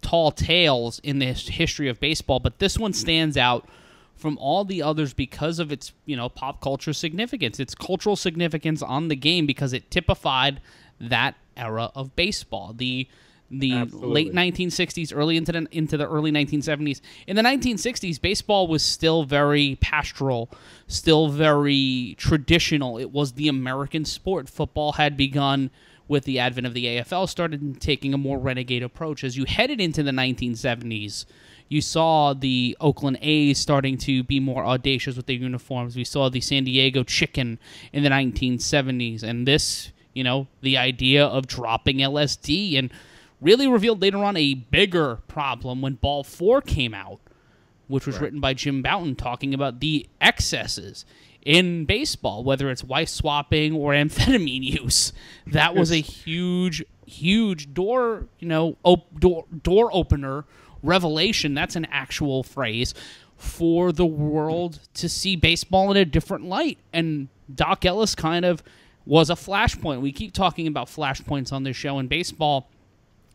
tall tales in the history of baseball, but this one stands out from all the others because of its, pop culture significance, its cultural significance on the game, because it typified that era of baseball. The late 1960s, early into the early 1970s. In the 1960s, baseball was still very pastoral, still very traditional. It was the American sport. Football had begun with the advent of the AFL, started taking a more renegade approach. As you headed into the 1970s, you saw the Oakland A's starting to be more audacious with their uniforms. We saw the San Diego Chicken in the 1970s. And this, the idea of dropping LSD, and really revealed later on a bigger problem when Ball 4 came out, which was written by Jim Bouton, talking about the excesses in baseball, whether it's wife swapping or amphetamine use. That was a huge door, door opener revelation. That's an actual phrase for the world to see baseball in a different light. And Dock Ellis kind of was a flashpoint. We keep talking about flashpoints on this show in baseball.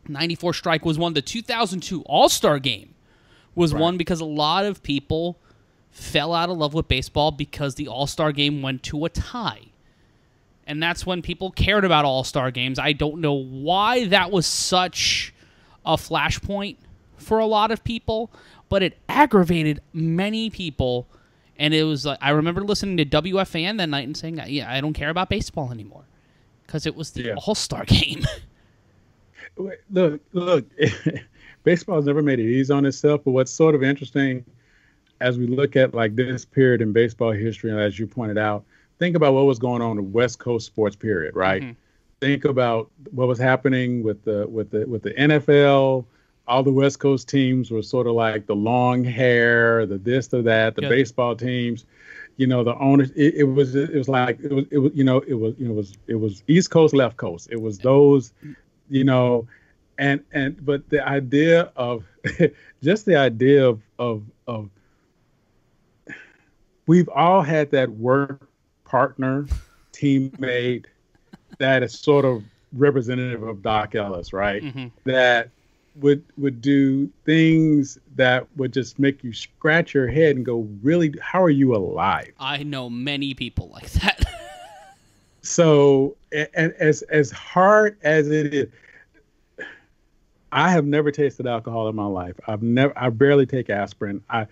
94 strike was won. The 2002 All-Star game was won because a lot of people fell out of love with baseball because the All-Star game went to a tie. And that's when people cared about All-Star games. I don't know why that was such a flashpoint for a lot of people, but it aggravated many people. And it was like, I remember listening to WFAN that night and saying, yeah, I don't care about baseball anymore because it was the All-Star game. Look, baseball's never made it easy on itself, but what's sort of interesting as we look at like this period in baseball history, and as you pointed out, think about what was going on in the West Coast sports period, right? Mm-hmm. Think about what was happening with the NFL. All the West Coast teams were sort of like the long hair, the this, the that, the baseball teams, the owners. It was East Coast, left coast. It was those. But the idea of just the idea of we've all had that work partner, teammate that is sort of representative of Dock Ellis, right? Mm-hmm. That would do things that would just make you scratch your head and go, really, how are you alive? I know many people like that. So, and as hard as it is, I have never tasted alcohol in my life. I barely take aspirin. I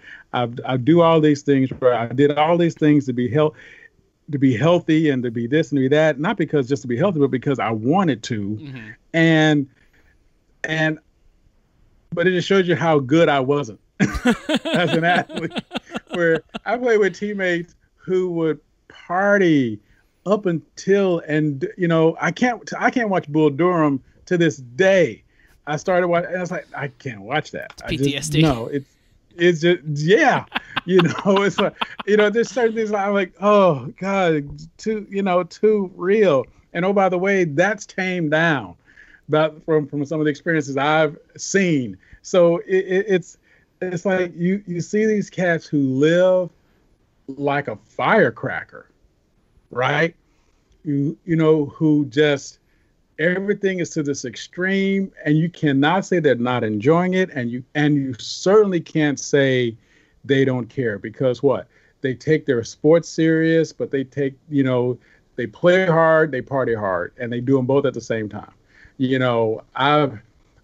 do all these things. I did all these things to be healthy and to be this and to be that. Not because just to be healthy, but because I wanted to. Mm-hmm. But it just shows you how good I wasn't as an athlete. Where I played with teammates who would party up until, and I can't watch Bull Durham to this day. I started watching, and I was like, I can't watch that. PTSD. It's just, yeah. It's like, there's certain things I'm like, oh God, too real. And oh, by the way, that's tamed down from some of the experiences I've seen. So it's like you see these cats who live like a firecracker, right? Who just, everything is to this extreme, and you cannot say they're not enjoying it, and you certainly can't say they don't care, because what? They take their sports serious, but they take, they play hard, they party hard, and they do them both at the same time.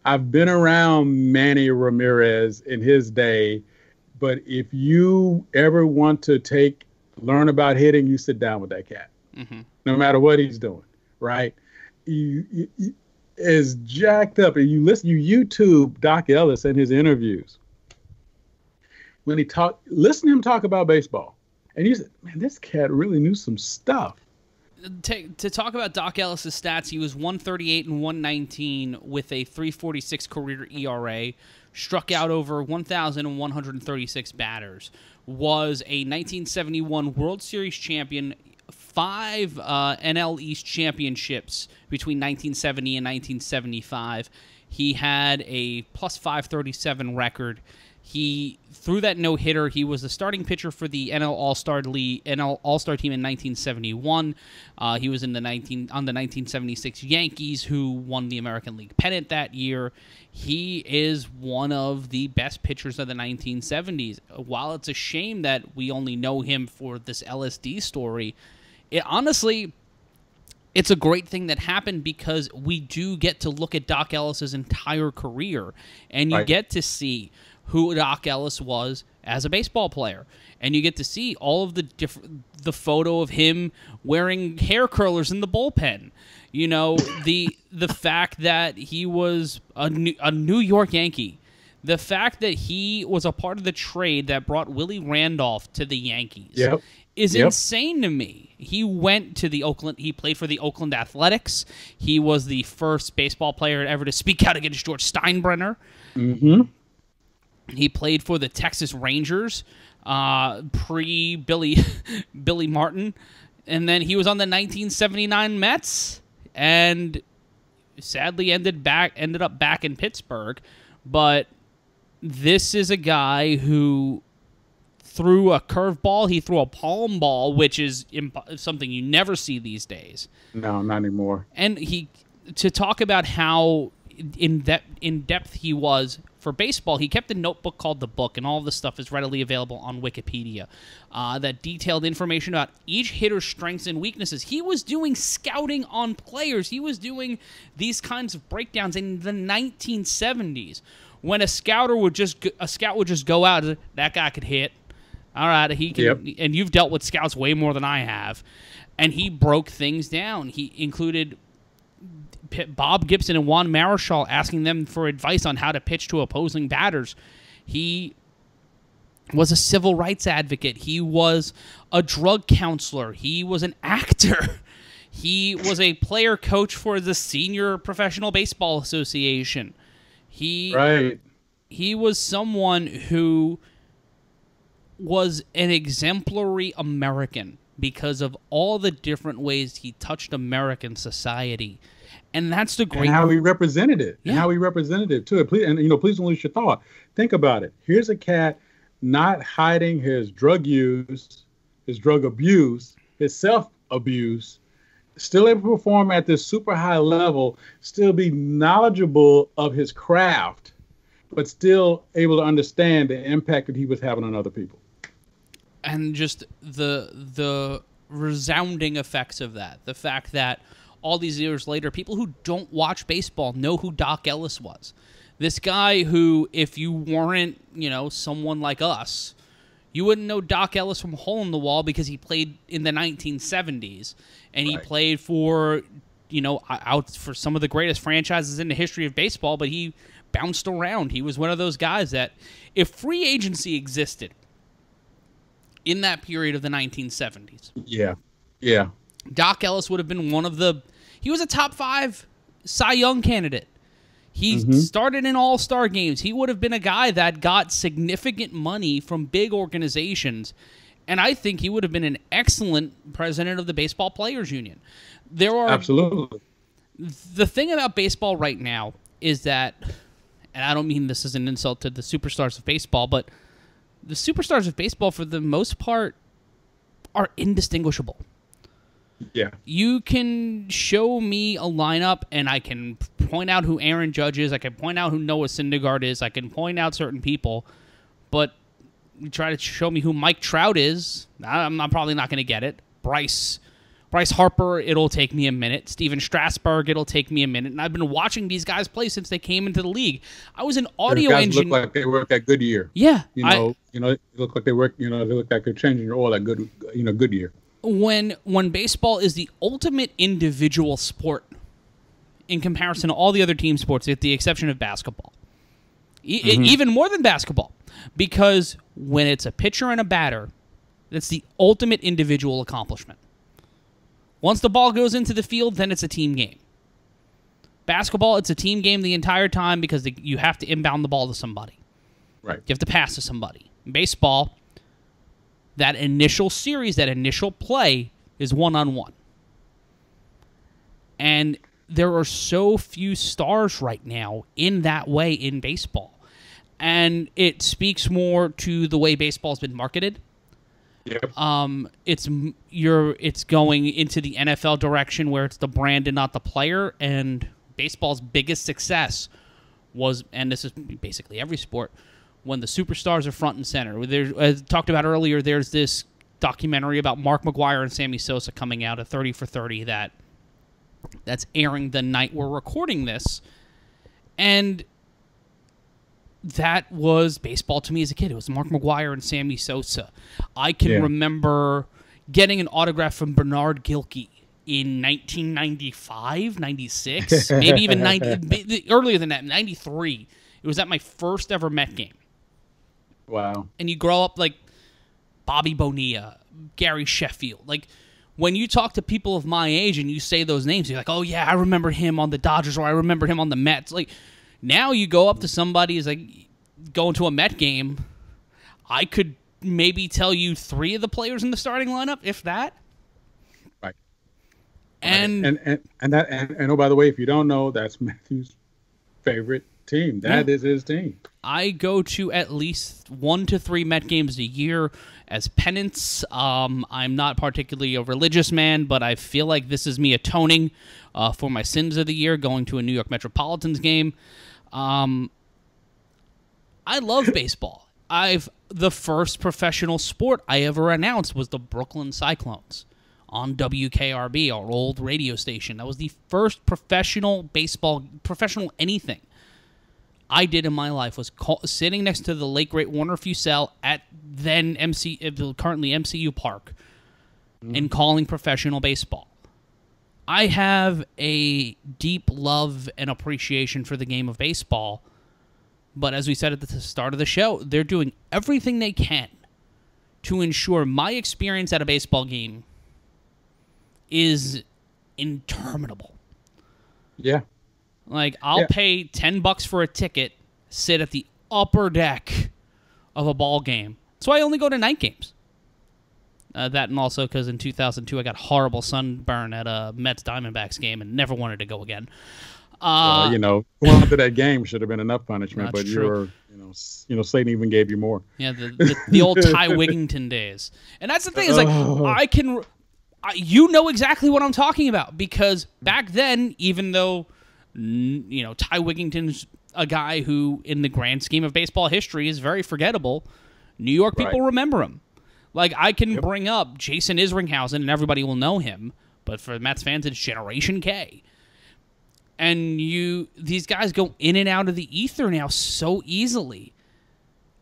I've been around Manny Ramirez in his day, but if you ever want to learn about hitting, you sit down with that cat, mm-hmm. no matter what he's doing, right? You is jacked up, and you YouTube Dock Ellis and his interviews. When listen to him talk about baseball, and you said, man, this cat really knew some stuff. To talk about Dock Ellis' stats, he was 138 and 119 with a 3.46 career ERA, struck out over 1,136 batters, was a 1971 World Series champion, 5 NL East championships between 1970 and 1975. He had a plus 537 record. He threw that no-hitter. He was the starting pitcher for the NL All-Star team in 1971. He was on the 1976 Yankees, who won the American League pennant that year. He is one of the best pitchers of the 1970s. While it's a shame that we only know him for this LSD story, honestly, it's a great thing that happened because we do get to look at Dock Ellis's entire career, and you get to see who Dock Ellis was as a baseball player. And you get to see all of the photo of him wearing hair curlers in the bullpen. You know, the fact that he was a New York Yankee. The fact that he was a part of the trade that brought Willie Randolph to the Yankees is insane to me. He went to he played for the Oakland Athletics. He was the first baseball player ever to speak out against George Steinbrenner. Mm-hmm. He played for the Texas Rangers, pre-Billy Martin. And then he was on the 1979 Mets and sadly ended up back in Pittsburgh. But this is a guy who threw a curveball. He threw a palm ball, which is something you never see these days. No, not anymore. And to talk about how in depth he was for baseball, he kept a notebook called The Book, and all of this stuff is readily available on Wikipedia, that detailed information about each hitter's strengths and weaknesses. He was doing scouting on players. He was doing these kinds of breakdowns in the 1970s when a scout would just go out, that guy could hit. All right, he can, and you've dealt with scouts way more than I have, and he broke things down. He included Bob Gibson and Juan Marichal asking them for advice on how to pitch to opposing batters. He was a civil rights advocate. He was a drug counselor. He was an actor. He was a player coach for the Senior Professional Baseball Association. He was someone who was an exemplary American because of all the different ways he touched American society. And that's the great... And how he represented it. Yeah. And how he represented it, too. Please don't lose your thought. Think about it. Here's a cat not hiding his drug use, his drug abuse, his self-abuse, still able to perform at this super high level, still be knowledgeable of his craft, but still able to understand the impact that he was having on other people. And just the resounding effects of that. The fact that all these years later, people who don't watch baseball know who Dock Ellis was. This guy who, if you weren't, someone like us, you wouldn't know Dock Ellis from Hole in the Wall because he played in the 1970s. And he played for, out for some of the greatest franchises in the history of baseball, but he bounced around. He was one of those guys that, if free agency existed in that period of the 1970s. Yeah. Dock Ellis would have been he was a top 5 Cy Young candidate. He started in all-star games. He would have been a guy that got significant money from big organizations, and I think he would have been an excellent president of the Baseball Players Union. Absolutely. The thing about baseball right now is that, and I don't mean this as an insult to the superstars of baseball, but the superstars of baseball, for the most part, are indistinguishable. Yeah. You can show me a lineup, and I can point out who Aaron Judge is. I can point out who Noah Syndergaard is. I can point out certain people, but you try to show me who Mike Trout is, I'm probably not going to get it. Bryce Harper, it'll take me a minute. Steven Strasburg, it'll take me a minute. And I've been watching these guys play since they came into the league. I was an audio engineer. Look like they worked at Goodyear. Yeah. It looked like they worked. They looked like they're changing your oil at Goodyear. When baseball is the ultimate individual sport in comparison to all the other team sports, with the exception of basketball, even more than basketball, because when it's a pitcher and a batter, that's the ultimate individual accomplishment. Once the ball goes into the field, then it's a team game. Basketball, it's a team game the entire time because you have to inbound the ball to somebody. Right. You have to pass to somebody. Baseball, that initial series, that initial play is one-on-one. And there are so few stars right now in that way in baseball. and it speaks more to the way baseball's been marketed. Yep. It's going into the NFL direction where it's the brand and not the player, and baseball's biggest success was, and this is basically every sport, when the superstars are front and center. As talked about earlier, there's this documentary about Mark McGwire and Sammy Sosa coming out at 30 for 30 that's airing the night we're recording this, and that was baseball to me as a kid. It was Mark McGwire and Sammy Sosa. I can remember getting an autograph from Bernard Gilkey in 1995, 96, maybe even 90, earlier than that, 93. It was at my first ever Met game. Wow. And you grow up like Bobby Bonilla, Gary Sheffield. Like, when you talk to people of my age and you say those names, you're like, oh, yeah, I remember him on the Dodgers, or I remember him on the Mets. Like, now you go up to somebody who's like going to a Met game, I could maybe tell you 3 of the players in the starting lineup, if that. Right. And oh, by the way, if you don't know, that's Matthew's favorite team. That is his team. I go to at least 1 to 3 Met games a year as penance. I'm not particularly a religious man, but I feel like this is me atoning for my sins of the year, going to a New York Metropolitans game. I love baseball. The first professional sport I ever announced was the Brooklyn Cyclones on WKRB, our old radio station. That was the first professional baseball, professional anything I did in my life, was sitting next to the late great Warner Fussell at then currently MCU Park and calling professional baseball. I have a deep love and appreciation for the game of baseball, but as we said at the start of the show, they're doing everything they can to ensure my experience at a baseball game is interminable. Yeah. Like, I'll pay $10 for a ticket, sit at the upper deck of a ball game. So I only go to night games. That, and also because in 2002 I got horrible sunburn at a Mets Diamondbacks game and never wanted to go again. Well, going to that game should have been enough punishment, but true. Satan even gave you more. Yeah, the old Ty Wigington days. And that's the thing, is like, you know exactly what I'm talking about, because back then, even though Ty Wigington's a guy who, in the grand scheme of baseball history, is very forgettable, New York people remember him. Like, I can bring up Jason Isringhausen, and everybody will know him, but for Mets fans, it's Generation K. And these guys go in and out of the ether now so easily.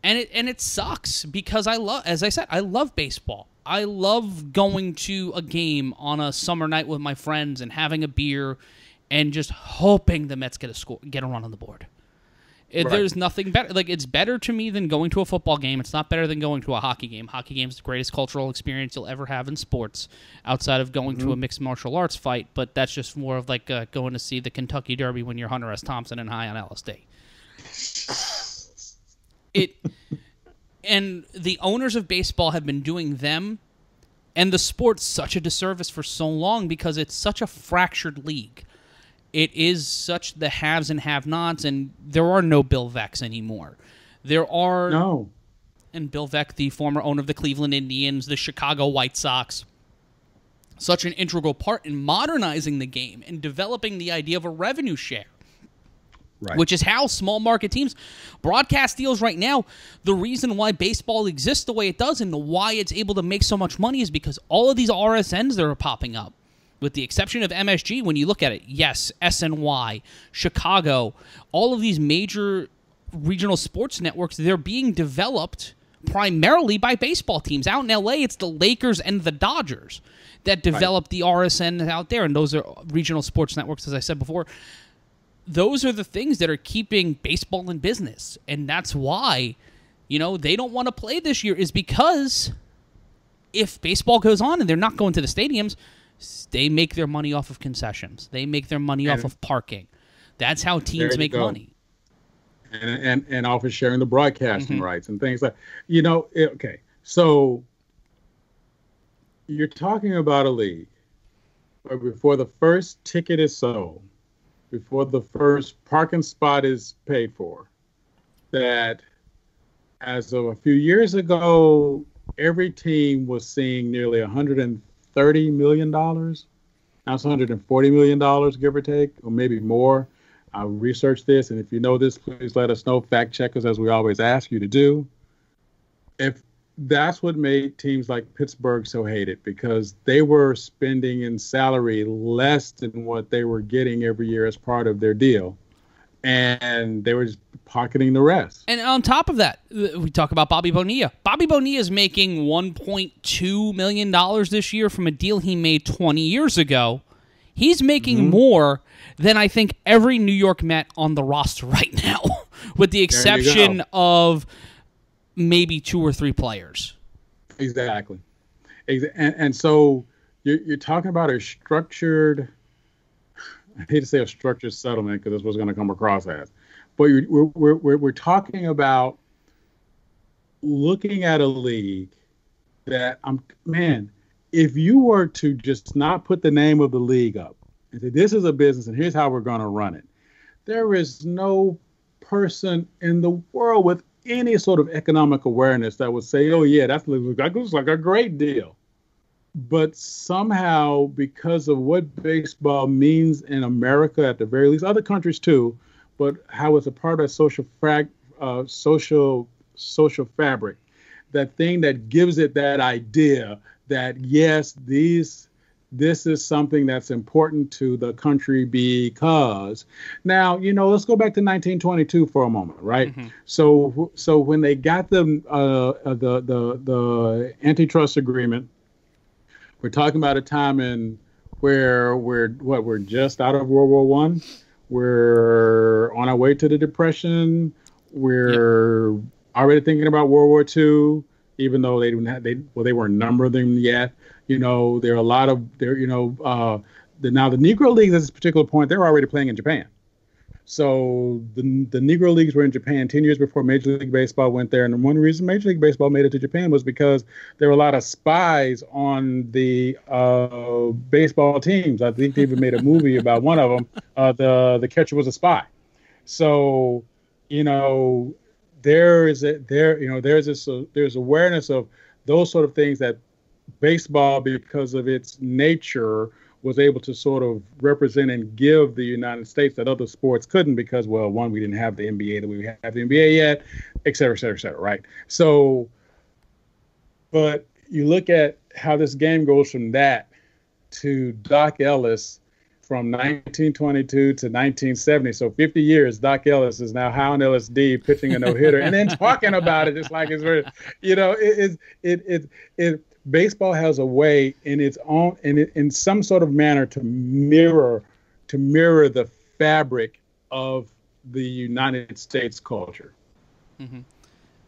And it sucks, because as I said, I love baseball. I love going to a game on a summer night with my friends and having a beer and just hoping the Mets get a run on the board. There's nothing better. Like, it's better to me than going to a football game. It's not better than going to a hockey game. Hockey game's the greatest cultural experience you'll ever have in sports, outside of going to a mixed martial arts fight. But that's just more of like going to see the Kentucky Derby when you're Hunter S. Thompson and high on LSD. And the owners of baseball have been doing them and the sport such a disservice for so long, because it's such a fractured league. It is such the haves and have-nots, and there are no Bill Vecks anymore. There are... No. And Bill Veeck, the former owner of the Cleveland Indians, the Chicago White Sox, such an integral part in modernizing the game and developing the idea of a revenue share. Right. Which is how small market teams, broadcast deals right now, the reason why baseball exists the way it does and why it's able to make so much money is because all of these RSNs that are popping up, with the exception of MSG, when you look at it, yes, SNY, Chicago, all of these major regional sports networks, they're being developed primarily by baseball teams. Out in LA, it's the Lakers and the Dodgers that develop the RSN out there, and those are regional sports networks, as I said before. Those are the things that are keeping baseball in business, and that's why, they don't want to play this year, is because if baseball goes on and they're not going to the stadiums, they make their money off of concessions. They make their money off of parking. That's how teams make money. And off of sharing the broadcasting rights and things like, okay. So you're talking about a league where before the first ticket is sold, before the first parking spot is paid for, that as of a few years ago, every team was seeing nearly $130 million. Now it's $140 million, give or take, or maybe more. I'll research this, and if you know this, please let us know. Fact check us, as we always ask you to do. If that's what made teams like Pittsburgh so hated, because they were spending in salary less than what they were getting every year as part of their deal, and they were just pocketing the rest. And on top of that, we talk about Bobby Bonilla. Bobby Bonilla is making $1.2 million this year from a deal he made 20 years ago. He's making more than I think every New York Met on the roster right now, with the exception of maybe 2 or 3 players. Exactly. And so you're talking about a structured, I hate to say a structured settlement because that's what's going to come across as, but we're talking about looking at a league that, if you were to just not put the name of the league up and say, this is a business and here's how we're going to run it, there is no person in the world with any sort of economic awareness that would say, oh, yeah, that looks like a great deal. But somehow, because of what baseball means in America, at the very least, other countries too, but how it's a part of social fabric, that thing that gives it that idea that, yes, this is something that's important to the country because now, let's go back to 1922 for a moment, right? Mm-hmm. So when they got the antitrust agreement, we're talking about a time in where we're just out of World War One. We're on our way to the Depression. We're already thinking about World War II. Even though they weren't numbering them yet, there are a lot of now the Negro Leagues at this particular point, they're already playing in Japan. So the Negro Leagues were in Japan 10 years before Major League Baseball went there, and one reason Major League Baseball made it to Japan was because there were a lot of spies on the baseball teams. I think they even made a movie about one of them. The catcher was a spy. So there's awareness of those sort of things that baseball, because of its nature, was able to sort of represent and give the United States that other sports couldn't, because, well, one, we didn't have the NBA that we have the NBA yet, et cetera, right? So, but you look at how this game goes from that to Dock Ellis from 1922 to 1970, so 50 years, Dock Ellis is now high on LSD, pitching a no-hitter, and then talking about it. It's like baseball has a way in its own, in some sort of manner, to mirror the fabric of the United States culture. Mm-hmm.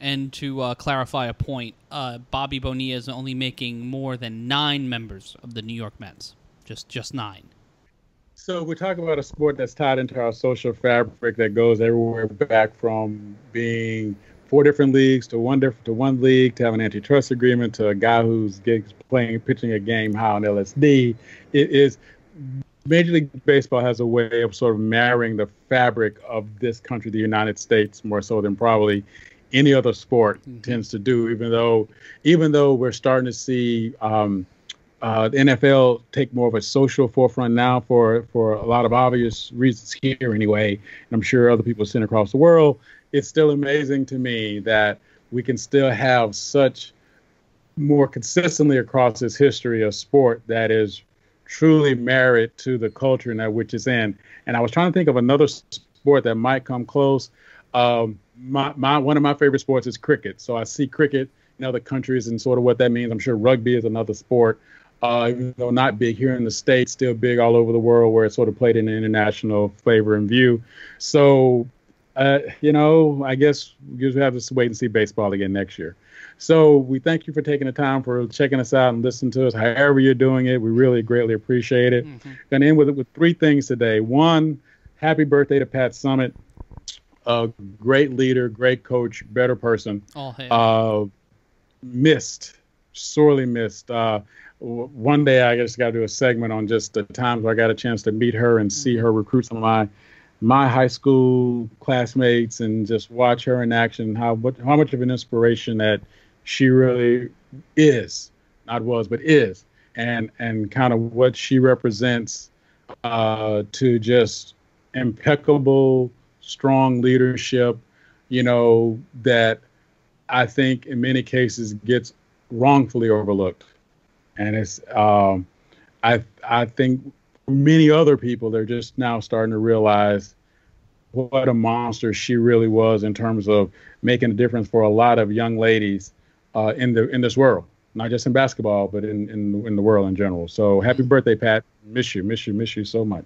And to clarify a point, Bobby Bonilla is only making more than 9 members of the New York Mets, just 9. So we're talking about a sport that's tied into our social fabric that goes everywhere back from being 4 different leagues to one league, to have an antitrust agreement, to a guy who's pitching a game high on LSD. It is Major League Baseball has a way of sort of marrying the fabric of this country, the United States, more so than probably any other sport tends to do. Even though we're starting to see the NFL take more of a social forefront now for a lot of obvious reasons here anyway, and I'm sure other people seen across the world. It's still amazing to me that we can still have such more consistently across its history a sport that is truly married to the culture in that which it's in. And I was trying to think of another sport that might come close. One of my favorite sports is cricket. So I see cricket in other countries and sort of what that means. I'm sure rugby is another sport. Even though not big here in the States, still big all over the world where it's sort of played in an international flavor and view. So, I guess we'll have to wait and see baseball again next year. So we thank you for taking the time for checking us out and listening to us, however you're doing it. We really greatly appreciate it. Mm-hmm. Going to end with 3 things today. 1, happy birthday to Pat Summitt. A great leader, great coach, better person. Sorely missed. One day I just got to do a segment on just the times where I got a chance to meet her and see her recruit some of my high school classmates and just watch her in action, how much of an inspiration that she really is, not was, but is, and kind of what she represents to just impeccable, strong leadership, that I think in many cases gets wrongfully overlooked. And it's, I think many other people, they're just now starting to realize what a monster she really was in terms of making a difference for a lot of young ladies in this world, not just in basketball, but in the world in general. So happy birthday, Pat. Miss you so much.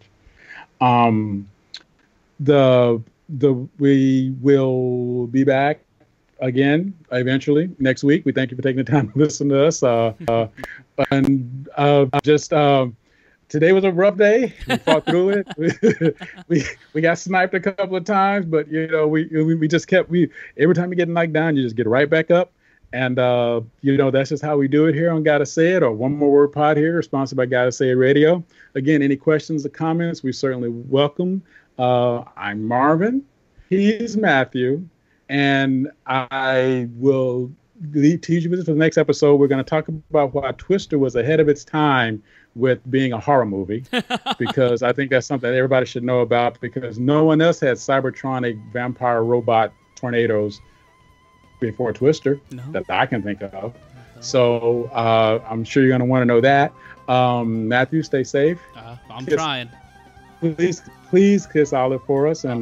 We will be back again eventually next week. We thank you for taking the time to listen to us. Today was a rough day. We fought through it. we got sniped a couple of times, but we just kept. Every time you get knocked down, you just get right back up. And that's just how we do it here on Gotta Say It, or One More Word Pod here, sponsored by Gotta Say It Radio. Again, any questions or comments, we certainly welcome. I'm Marvin. He's Matthew. And I will tease you with this for the next episode. We're going to talk about why Twister was ahead of its time with being a horror movie, because I think that's something that everybody should know about, because no one else had cybertronic vampire robot tornadoes before Twister that I can think of. So I'm sure you're going to want to know that. Matthew, stay safe. I'm trying. Please kiss Olive for us. And,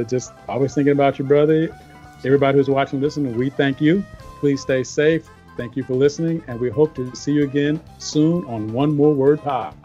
just always thinking about your brother. Everybody who's watching and listening, we thank you. Please stay safe. Thank you for listening. And we hope to see you again soon on One More Word Pod.